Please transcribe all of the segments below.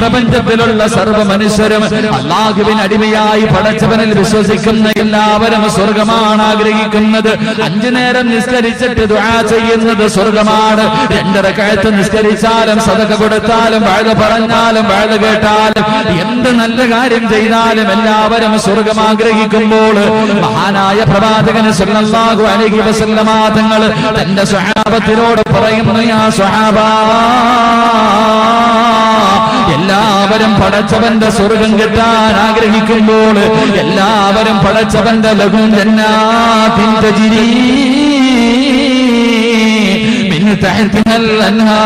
പ്രപഞ്ചത്തിലുള്ള സർവ്വ മനുഷ്യരും അല്ലാഹുവിന് അടിമയായി പടച്ചവനിൽ വിശ്വസിക്കുന്ന എല്ലാവരും സ്വർഗമാണ് ആഗ്രഹിക്കുന്നത്. 5 നേരം നിസ്കരിച്ചിട്ട് ദുആ ചെയ്യുന്നത് സ്വർഗമാണ്. 2 റക്അത്ത് നിസ്കരിച്ചാലും സദഖ കൊടുത്താലും വഅദ് പറഞ്ഞാലും വഅദ് കേട്ടാലും എന്ത് നല്ല കാര്യം ചെയ്താലും എല്ലാവരും സ്വർഗം ആഗ്രഹിക്കുമ്പോൾ മഹാനായ പ്രവാചകൻ സല്ലല്ലാഹു അലൈഹി വസല്ലമ തങ്ങൾ തന്റെ സ്വഹാബത്തിനോട് പറയുന്നു, യാ സ്വഹാബാ, എല്ലാവരും പടച്ചവന്റെ സ്വർഗം കിട്ടാൻ ആഗ്രഹിക്കുമ്പോൾ എല്ലാവരും പടച്ചവന്റെ ലഹും ജന്നാത്തിൻ തജ്രീ മിൻ തഹ്തിഹൽ അൻഹാർ,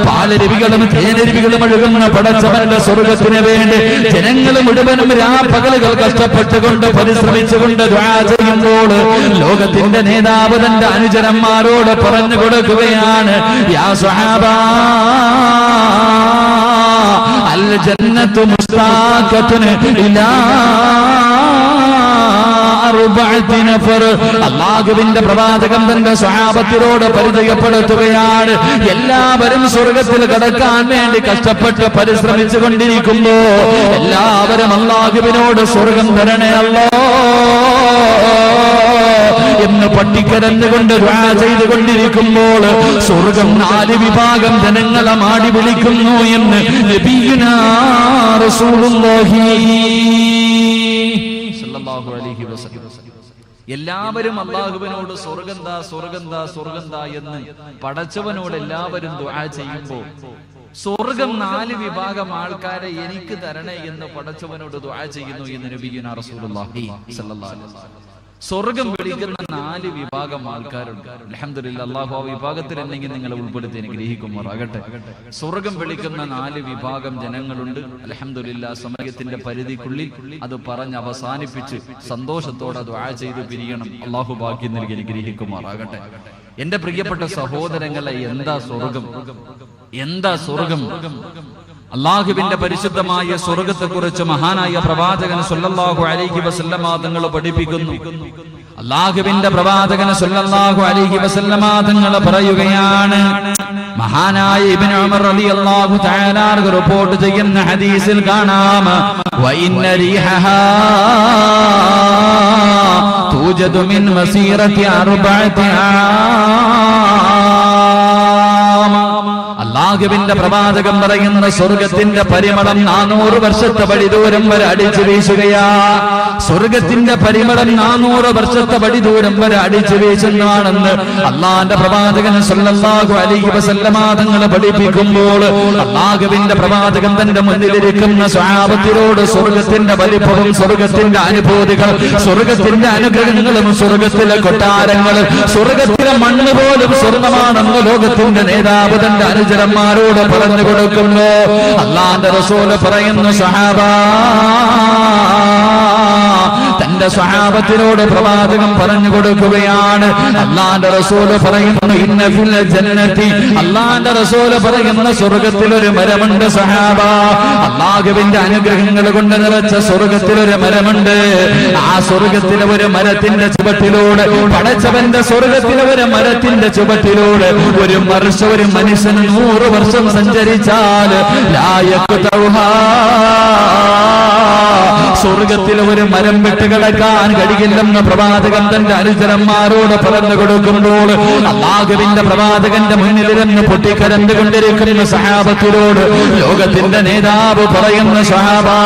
പാലരുവികളും തേനരുവികളും ഒഴുകുന്ന പടച്ചവന്റെ സ്വർഗത്തിന് വേണ്ടി ജനങ്ങൾ മുഴുവനും രാപ്പകലുകൾ കഷ്ടപ്പെട്ടുകൊണ്ട് പരിശ്രമിച്ചുകൊണ്ട് ദുആ ചെയ്യുമ്പോൾ ലോകത്തിന്റെ നേതാവ് തന്റെ അനുചരന്മാരോട് പറഞ്ഞു കൊടുക്കുകയാണ്, യാ സ്വഹാബാ, അൽ ജന്നത്തു മുസ്താഖത്തുൻ ഇലാ അർബഅത്തി നഫർ. അല്ലാഹുവിന്റെ പ്രവാചകൻ തന്റെ സ്വഹാബത്തിനോട് പരിചയപ്പെടുത്തുകയാണ്, എല്ലാവരും സ്വർഗത്തിൽ കടക്കാൻ വേണ്ടി കഷ്ടപ്പെട്ട് പരിശ്രമിച്ചു കൊണ്ടിരിക്കുമ്പോ എല്ലാവരും അല്ലാഹുവിനോട് സ്വർഗം തരണേ അല്ലാ എന്ന് പട്ടിക്കരഞ്ഞുകൊണ്ട് ദുആ ചെയ്തുകൊണ്ടിരിക്കുമ്പോൾ സ്വർഗം 4 വിഭാഗം ജനങ്ങളെ മാടി വിളിക്കുന്നു എന്ന് നബിയുനാ റസൂലുള്ളാഹി സല്ലല്ലാഹു അലൈഹി വസല്ലം. എല്ലാവരും അല്ലാഹുവിനോട് സ്വർഗന്താ സ്വർഗന്താ സ്വർഗന്താ എന്ന് പടച്ചവനോട് എല്ലാവരും ദുആ ചെയ്യുമ്പോൾ സ്വർഗം 4 വിഭാഗം ആൾക്കാരെ എനിക്ക് തരണേ എന്ന് പടച്ചവനോട് ദുആ ചെയ്യുന്നു എന്ന് നബിയുനാ റസൂലുള്ളാഹി സല്ലല്ലാഹു അലൈഹി വസല്ലം. സ്വർഗം വിളിക്കുന്ന 4 വിഭാഗം ആൾക്കാരുണ്ട്. അൽഹംദുലില്ലാഹ്, അല്ലാഹു ആ വിഭാഗത്തിൽ എന്നെങ്കിൽ നിങ്ങളെ ഉൾപ്പെടുത്തി അനുഗ്രഹിക്കുമാറാകട്ടെ. സ്വർഗം വിളിക്കുന്ന 4 വിഭാഗം ജനങ്ങളുണ്ട്. അൽഹംദുലില്ലാഹ്, സമയത്തിന്റെ പരിധിക്കുള്ളിൽ അത് പറഞ്ഞ് അവസാനിപ്പിച്ച് സന്തോഷത്തോടെ ദുആ ചെയ്ത് പിരിയണം. അല്ലാഹു ഭാഗ്യം നൽകി അനുഗ്രഹിക്കുമാറാകട്ടെ. എന്റെ പ്രിയപ്പെട്ട സഹോദരങ്ങളെ, എന്താ സ്വർഗം? എന്താ സ്വർഗം? അല്ലാഹുവിന്റെ പരിശുദ്ധമായ സ്വർഗത്തെക്കുറിച്ച് മഹാനായ പ്രവാചകൻ സല്ലല്ലാഹു അലൈഹി വസല്ലമ തങ്ങൾ പഠിപ്പിക്കുന്നു. അല്ലാഹുവിന്റെ പ്രവാചകൻ സല്ലല്ലാഹു അലൈഹി വസല്ലമ തങ്ങൾ പറയുകയാണ്, മഹാനായ ഇബ്നു ഉമർ റളിയല്ലാഹു തആല റിപ്പോർട്ട് ചെയ്യുന്ന ഹദീസിൽ കാണാം, വഇന്ന റീഹഹാ തൂജദു മിൻ മസീറത്തി 4 അല്ലാഹുവിന്റെ പ്രവാചകൻ പറയുന്ന സ്വർഗത്തിന്റെ പരിമളം 400 വർഷത്തെ വഴി ദൂരം വരെ അടിച്ചു വീശുകയാ. സ്വർഗത്തിന്റെ പരിമളം 400 വർഷത്തെ വഴി ദൂരം വരെ അടിച്ചു വീശുന്നതാണെന്ന് അല്ലാഹുവിന്റെ പ്രവാചകൻ സല്ലല്ലാഹു അലൈഹി വസല്ലമ തങ്ങൾ പഠിപ്പിക്കുമ്പോൾ അല്ലാഹുവിന്റെ പ്രവാചകൻ തന്റെ മുന്നിലിരിക്കുന്ന സ്വഹാബത്തിനോട് സ്വർഗത്തിന്റെ വലിപ്പവും സ്വർഗത്തിന്റെ അനുഭൂതികളും സ്വർഗത്തിന്റെ അനുഗ്രഹങ്ങളും സ്വർഗത്തിലെ കൊട്ടാരങ്ങളും സ്വർഗത്തിലെ മണ്ണ് പോലും സ്വർണ്ണമാണെന്ന് ലോകത്തിന്റെ നേതാവ് തന്റെ അനുചരന്മാരോട് പറഞ്ഞു കൊടുക്കുന്നു. അല്ലാഹുവിന്റെ റസൂല് പറയുന്നു, സ്വഹാബാ, തന്റെ സ്വഹാബത്തിനോട് പ്രവാചകൻ പറഞ്ഞു കൊടുക്കുകയാണ്. അല്ലാഹുവിന്റെ റസൂല് പറയുന്നു, ഇന്ന ഫിൽ ജന്നതി, അല്ലാഹുവിന്റെ റസൂല് പറയുന്ന സ്വർഗ്ഗത്തിൽ ഒരു മരമുണ്ട് സ്വഹാബാ. അല്ലാഹുവിന്റെ അനുഗ്രഹങ്ങൾ കൊണ്ട് നിറച്ച സ്വർഗ്ഗത്തിൽ ഒരു മരമുണ്ട്. ആ സ്വർഗ്ഗത്തിലെ ഒരു മരത്തിന്റെ ചുവട്ടിലൂടെ, പടച്ചവന്റെ സ്വർഗ്ഗത്തിലെ ഒരു മരത്തിന്റെ ചുവട്ടിലൂടെ ഒരു മനുഷ്യന് 100 വർഷം സഞ്ചരിച്ചാൽ സ്വർഗത്തിൽ ഒരു മരം വിട്ടുകിടക്കാൻ കഴിയില്ലെന്ന് പ്രവാചകൻ തന്റെ അനുചരന്മാരോട് പറഞ്ഞു കൊടുക്കുമ്പോൾ അല്ലാഹുവിന്റെ പ്രവാചകന്റെ മുന്നിലിരുന്ന് പൊട്ടിക്കരഞ്ഞുകൊണ്ടിരിക്കുന്ന സഹാബത്തിനോട് ലോകത്തിന്റെ നേതാവ് പറയുന്ന, സഹാബാ,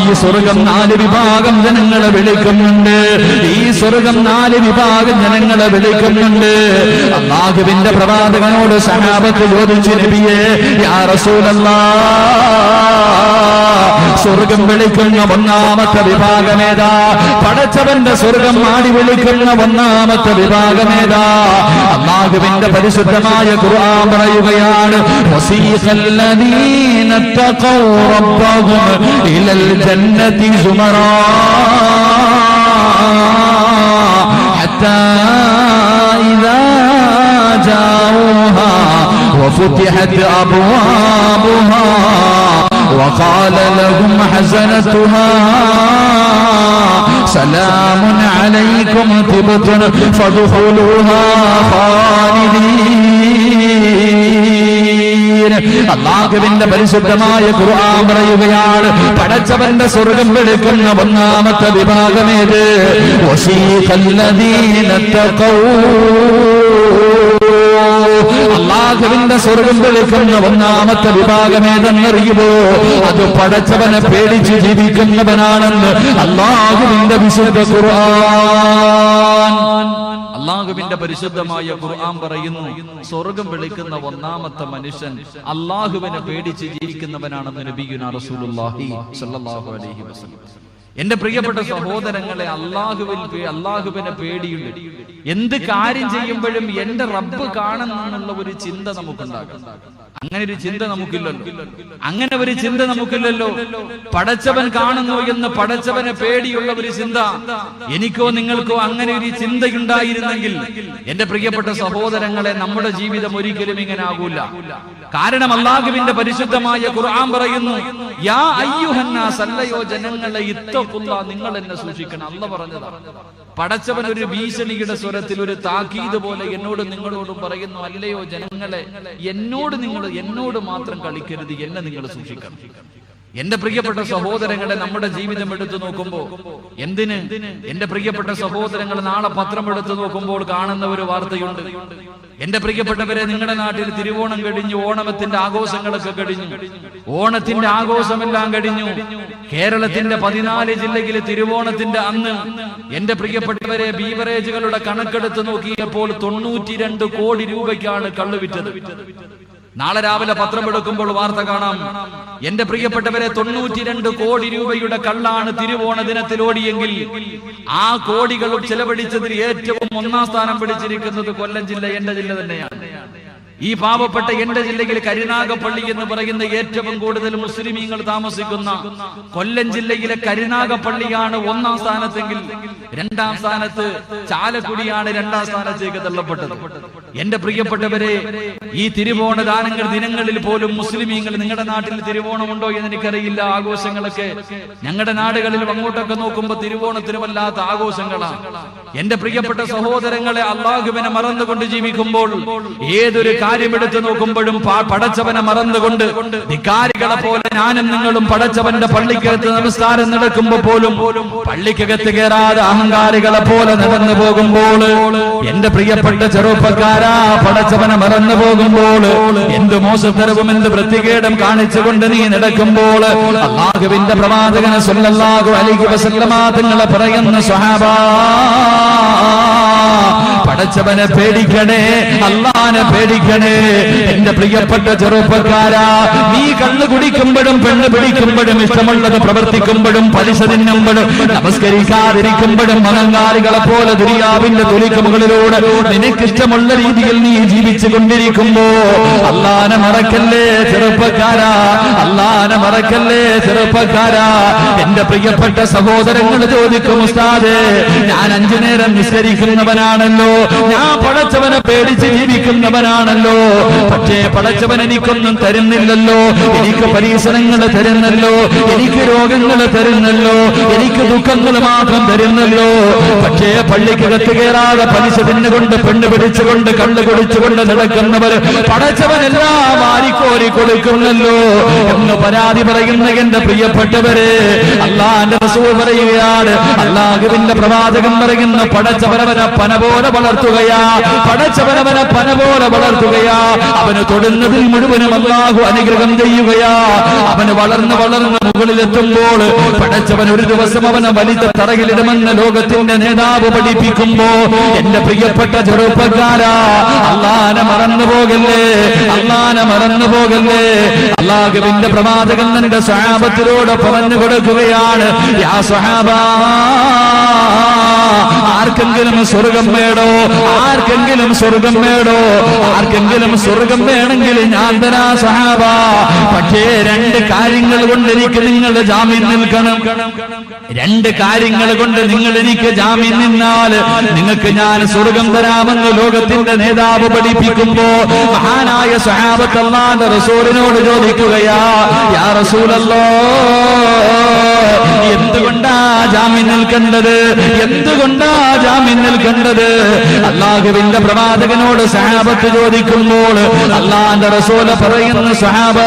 ഈ സ്വർഗം 4 വിഭാഗം ജനങ്ങളെ വിളിക്കുന്നുണ്ട്. ഈ സ്വർഗം 4 വിഭാഗം ജനങ്ങളെ വിളിക്കുന്നുണ്ട്. അല്ലാഹുവിന്റെ പ്രവാചകനോട് സഹാബത്ത് ചോദിച്ചു, നബിയേ, യാ റസൂലല്ലാഹ്, സ്വർഗം വിളിക്കുന്ന 1ാമത്തെ വിഭാഗമേതാ? പടച്ചവന്റെ സ്വർഗം മാടി വിളിക്കുന്ന 1ാമത്തെ വിഭാഗമേതാ? അല്ലാഹുവിന്റെ പരിശുദ്ധമായ ഖുർആൻ പറയുകയാണ്, വസീഖല്ലദീന തഖൗ റബ്ബഹും ഇലൽ ജന്നതി സുമറാ ഹത്താ ഇദാ ജാഊഹാ വഫുതിഹത് അബ്വാബുഹാ وقال لهم حزنتها سلام عليكم طبتم فادخلوها خالدين. അല്ലാഹുവിന്റെ പരിശുദ്ധമായ ഖുർആൻ പറയുകയാണ്, പടച്ചവന്റെ സ്വർഗം വിളിക്കുന്ന ഒന്നാമത്തെ വിഭാഗമേത്? വശീഖല്ലദീന തഖൗ. അല്ലാഹുവിന്റെ സ്വർഗം വിളിക്കുന്ന ഒന്നാമത്തെ വിഭാഗമേതെന്നറിയുമോ? അത് പടച്ചവനെ പേടിച്ച് ജീവിക്കുന്നവനാണെന്ന് അല്ലാഹുവിന്റെ വിശുദ്ധ ഖുർആൻ. അല്ലാഹുവിന്റെ പരിശുദ്ധമായ ഖുർആൻ പറയുന്നു, സ്വർഗം വിളിക്കുന്ന ഒന്നാമത്തെ മനുഷ്യൻ അല്ലാഹുവിനെ പേടിച്ച് ജീവിക്കുന്നവനാണെന്ന് നബിയുനാ റസൂലുള്ളാഹി സ്വല്ലല്ലാഹു അലൈഹി വസല്ലം. എന്റെ പ്രിയപ്പെട്ട സഹോദരങ്ങളെ, അല്ലാഹുവിനെ പേടിയുണ്ട്. എന്ത് കാര്യം ചെയ്യുമ്പോഴും എന്റെ റബ്ബ് കാണുന്നുള്ള ഒരു ചിന്ത നമുക്കുണ്ടാകും. അങ്ങനെ ഒരു ചിന്ത നമുക്കില്ലല്ലോ. പടച്ചവൻ കാണുന്നു എന്ന് പടച്ചവനെ പേടിയുള്ള ഒരു ചിന്ത എനിക്കോ നിങ്ങൾക്കോ അങ്ങനെ ഒരു ചിന്തയുണ്ടായിരുന്നെങ്കിൽ എന്റെ പ്രിയപ്പെട്ട സഹോദരങ്ങളെ, നമ്മുടെ ജീവിതം ഒരിക്കലും ഇങ്ങനെ ആകൂല. കാരണം അല്ലാഹുവിന്റെ പരിശുദ്ധമായ ഖുർആൻ പറയുന്നു, യാ അയ്യുഹന്നാസ്, അല്ലയോ ജനങ്ങളെ, ഇത്തഖുല്ലാ, നിങ്ങൾ എന്നെ സൂക്ഷിക്കണം. അല്ലാഹു പറഞ്ഞതാണ്. പടച്ചവൻ ഒരു ഭീഷണിയുടെ സ്വരത്തിൽ, ഒരു താക്കീത് പോലെ എന്നോടും നിങ്ങളോടും പറയുന്നു, അല്ലയോ ജനങ്ങളെ, എന്നോട് മാത്രം കളിക്കരുത്, എന്നെ നിങ്ങൾ സൂക്ഷിക്കണം. എന്റെ പ്രിയപ്പെട്ട സഹോദരങ്ങളെ, നമ്മുടെ ജീവിതം എടുത്തു നോക്കുമ്പോ എന്റെ പ്രിയപ്പെട്ട സഹോദരങ്ങൾ, നാളെ പത്രം എടുത്തു നോക്കുമ്പോൾ കാണുന്ന ഒരു വാർത്തയുണ്ട്. എന്റെ പ്രിയപ്പെട്ടവരെ, നിങ്ങളുടെ നാട്ടിൽ തിരുവോണം കഴിഞ്ഞു, ഓണത്തിന്റെ ആഘോഷങ്ങളൊക്കെ കഴിഞ്ഞു, ഓണത്തിന്റെ ആഘോഷമെല്ലാം കഴിഞ്ഞു. കേരളത്തിന്റെ 14 ജില്ലകളിൽ തിരുവോണത്തിന്റെ അന്ന് എന്റെ പ്രിയപ്പെട്ടവരെ, ബീവറേജുകളുടെ കണക്കെടുത്ത് നോക്കിയപ്പോൾ 92 കോടി രൂപയ്ക്കാണ് കള്ള് വിറ്റത്. നാളെ രാവിലെ പത്രം എടുക്കുമ്പോൾ വാർത്ത കാണാം. എന്റെ പ്രിയപ്പെട്ടവരെ, 92 കോടി രൂപയുടെ കള്ളാണ് തിരുവോണ ദിനത്തിൽ ഓടിയെങ്കിൽ ആ കോടികളും ചെലവഴിച്ചതിൽ ഏറ്റവും ഒന്നാം സ്ഥാനം പിടിച്ചിരിക്കുന്നത് കൊല്ലം ജില്ല, എന്റെ ജില്ല തന്നെയാണ്. ഈ പാവപ്പെട്ട എന്റെ ജില്ലയിൽ കരുനാഗപ്പള്ളി എന്ന് പറയുന്ന ഏറ്റവും കൂടുതൽ മുസ്ലിമീങ്ങൾ താമസിക്കുന്ന കൊല്ലം ജില്ലയിലെ കരുനാഗപ്പള്ളിയാണ് ഒന്നാം സ്ഥാനത്തെങ്കിൽ 2ാം സ്ഥാനത്ത് ചാലക്കുടിയാണ് 2ാം സ്ഥാനത്തേക്ക് തള്ളപ്പെട്ടത്. എന്റെ പ്രിയപ്പെട്ടവരെ, ഈ തിരുവോണ ദിനങ്ങളിൽ പോലും മുസ്ലിമീങ്ങൾ, നിങ്ങളുടെ നാട്ടിൽ തിരുവോണമുണ്ടോ എന്ന് എനിക്കറിയില്ല, ആഘോഷങ്ങളൊക്കെ ഞങ്ങളുടെ നാടുകളിൽ അങ്ങോട്ടൊക്കെ നോക്കുമ്പോ തിരുവോണത്തിന് വല്ലാത്ത ആഘോഷങ്ങളാണ്. എന്റെ പ്രിയപ്പെട്ട സഹോദരങ്ങളെ, അല്ലാഹുവിനെ മറന്നുകൊണ്ട് ജീവിക്കുമ്പോൾ, ഏതൊരു കാര്യം എടുത്തു നോക്കുമ്പോഴും പടച്ചവനെ മറന്നുകൊണ്ട് ധിക്കാരികളെ പോലെ ഞാനും നിങ്ങളും പടച്ചവന്റെ പള്ളിക്കകത്ത് നമസ്കാരം നടക്കുമ്പോ പോലും പള്ളിക്കകത്ത് കയറാതെ അഹങ്കാരികളെ പോലെ നടന്നു പോകുമ്പോൾ, എന്റെ പ്രിയപ്പെട്ട ചെറുപ്പക്കാരാ, പടച്ചവനെ മറന്നു പോകുമ്പോൾ, എന്ത് മോശത്തരവും എന്ത് വൃത്തികേടും കാണിച്ചുകൊണ്ട് നീ നടക്കുമ്പോൾ, അല്ലാഹുവിന്റെ പ്രവാചകൻ സ്വല്ലല്ലാഹു അലൈഹി വസല്ലമ തങ്ങളെ പറയുന്ന സ്വഹാബാ, പടച്ചവനെ പേടിക്കണേ, അല്ലാഹനെ പേടിക്കണേ. എന്റെ പ്രിയപ്പെട്ട ചെറുപ്പക്കാരാ, നീ കള്ളു കുടിക്കുമ്പോഴും പെണ്ണ് പിടിക്കുമ്പോഴും ഇഷ്ടമുള്ളത് പ്രവർത്തിക്കുമ്പോഴും പലിശ തിന്നുമ്പോഴും നമസ്കരിക്കാതിരിക്കുമ്പോഴും അഹങ്കാരികളെ പോലെ ദുനിയാവിന്റെ തുലിക്ക് മുകളിലൂടെ നിനക്കിഷ്ടമുള്ള രീതിയിൽ നീ ജീവിച്ചു കൊണ്ടിരിക്കുമ്പോ അല്ലാഹനെ മറക്കല്ലേ ചെറുപ്പക്കാരാ, അല്ലാഹനെ മറക്കല്ലേ ചെറുപ്പക്കാരാ. എന്റെ പ്രിയപ്പെട്ട സഹോദരങ്ങൾ ചോദിക്കും, ഉസ്താദേ, ഞാൻ 5 നേരം നിസ്കരിക്കുന്നവനാണല്ലോ, ഞാൻ പടച്ചവനെ പേടിച്ച് ജീവിക്കുന്നവനാണല്ലോ, പക്ഷേ പടച്ചവൻ എനിക്കൊന്നും തരുന്നില്ലല്ലോ, എനിക്ക് പരീക്ഷണങ്ങൾ തരുന്നല്ലോ, എനിക്ക് രോഗങ്ങൾ തരുന്നല്ലോ, എനിക്ക് ദുഃഖങ്ങൾ മാത്രം തരുന്നല്ലോ. പക്ഷേ പള്ളിക്കകത്ത് കയറാതെ പലിശ തിന്നുകൊണ്ട് പെണ്ണ് പിടിച്ചുകൊണ്ട് കള്ള് കുടിച്ചുകൊണ്ട് നടക്കുന്നവർ പടച്ചവനെല്ലാം വാരിക്കോരി കൊടുക്കുന്നല്ലോ എന്ന് പരാതി പറയുന്ന എന്റെ പ്രിയപ്പെട്ടവരെ, അല്ലാഹുവിന്റെ റസൂൽ പറയുകയാണ്, അല്ലാഹുവിന്റെ പ്രവാചകൻ പറയുന്ന, പടച്ചവനവനെ പന പോലെ വളർത്തുകയാ, പടച്ചവനവനെ പന പോലെ വളർത്തുകയാ. അവന് തൊടുന്നതിൽ മുഴുവനും അല്ലാഹു അനുഗ്രഹം ചെയ്യുകയാ. അവന് വളർന്ന് മുകളിലെത്തുമ്പോൾ പടച്ചവൻ ഒരു ദിവസം അവനെ വലിയ തറയിലിടുമെന്ന് ലോകത്തിന്റെ നേതാവ് പഠിപ്പിക്കുമ്പോ, എന്റെ പ്രിയപ്പെട്ട ചെറുപ്പക്കാരാ, അല്ലാഹനെ മറന്നു പോകല്ലേ, അല്ലാഹനെ മറന്നു പോകല്ലേ. അല്ലാഹുവിന്റെ പ്രവാചകൻ തന്റെ സ്വഹാബത്തിനോട് പറഞ്ഞു കൊടുക്കുകയാണ്, യാ സ്വഹാബാ, ആർക്കെങ്കിലും സ്വർഗം വേണോ, ആർക്കെങ്കിലും സ്വർഗം വേണോ, ആർക്കെങ്കിലും സ്വർഗം വേണമെങ്കിൽ ഞാൻ തരാ സഹാബ. പക്ഷേ 2 കാര്യങ്ങൾ കൊണ്ട് എനിക്ക് നിങ്ങളുടെ ജാമ്യം നിൽക്കണം. 2 കാര്യങ്ങൾ കൊണ്ട് നിങ്ങൾ എനിക്ക് ജാമ്യം നിന്നാൽ നിങ്ങൾക്ക് ഞാൻ സ്വർഗം തരാമെന്ന് ലോകത്തിന്റെ നേതാവ് പഠിപ്പിക്കുമ്പോ മഹാനായ സ്വഹാബത്ത് അല്ലാഹുവിന്റെ റസൂലിനോട് ചോദിക്കുകയാ, യാ റസൂലല്ലാഹ്, എന്തുകൊണ്ടാ ജാമ്യം നിൽക്കേണ്ടത്, എന്തുകൊണ്ടാ ജാമ്യം നിൽക്കേണ്ടത്? അല്ലാഹുവിന്റെ പ്രവാചകനോട് സഹാബത്ത് ചോദിക്കുമ്പോൾ അല്ലാഹുവിന്റെ റസൂൽ പറയുന്ന സഹാബ,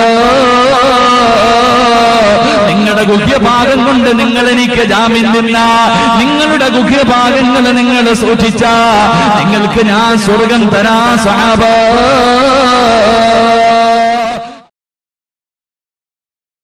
നിങ്ങളുടെ ഗുഹ്യഭാഗം കൊണ്ട് നിങ്ങൾ എനിക്ക് ജാമ്യം നിന്ന, നിങ്ങളുടെ ഗുഹ്യഭാഗങ്ങൾ നിങ്ങൾ സൂക്ഷിച്ച നിങ്ങൾക്ക് ഞാൻ സ്വർഗം തരാ സഹാബ.